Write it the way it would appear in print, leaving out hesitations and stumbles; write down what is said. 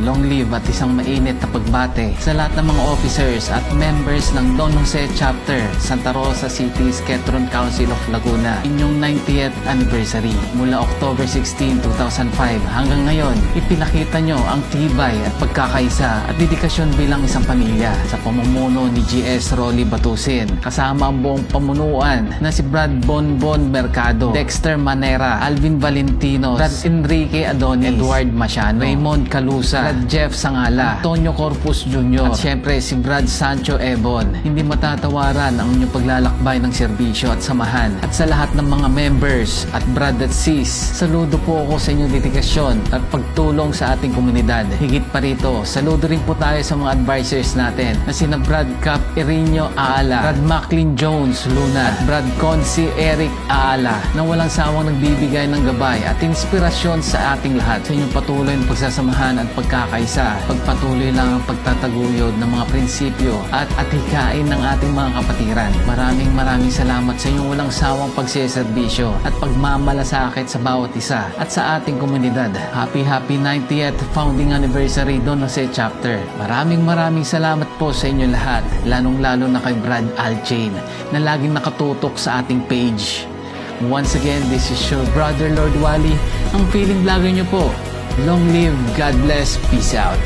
long live at isang mainit na pagbate sa lahat ng mga officers at members ng Don Jose Chapter, Santa Rosa City, Quezon Council of Laguna. Inyong 90th anniversary. Mula October 16, 2005 hanggang ngayon, ipinakita nyo ang tibay at pagkakaisa at dedikasyon bilang isang pamilya sa pamumuno ni GS Rolly Batusin. Kasama ang buong pamunuan na si Brad Bonbon Mercado, Dexter Manera, Alvin Valentino, Brad Enrique Adonis, Edward Masiano, Raymond Calusa, Brad Jeff Sangala, Antonio Corpus Jr. at syempre si Brad Sancho Ebon. Hindi matatawaran ang inyong paglalakbay ng serbisyo at samahan. At sa lahat ng mga members at Brad at Sis, saludo po ako sa inyong dedikasyon at pagtulong sa ating komunidad. Higit pa rito, saludo rin po tayo sa mga advisors natin na sina Brad Cap Irino Aala, Brad Macklin Jones Luna at Brad Consi Eric Aala na walang sawang nagbibigay ng gabay at inspirasyon sa ating lahat sa inyong patuloy na pagsasamahan at pagkakaisa. Pagpatuloy lang ang pagtataguyod ng mga prinsipyo at hikain ng ating mga kapatiran. Maraming salamat sa inyong walang sawang pagseserbisyo at pagmamalasakit sa bawat isa at sa ating komunidad. Happy 90th founding anniversary Don Jose Chapter. Maraming salamat po sa inyo lahat, lalong-lalo na kay Brad Alchain na laging nakatutok sa ating page. Once again, this is your brother Lord Wally, ang feeling vlogger nyo po. Long live, God bless, peace out.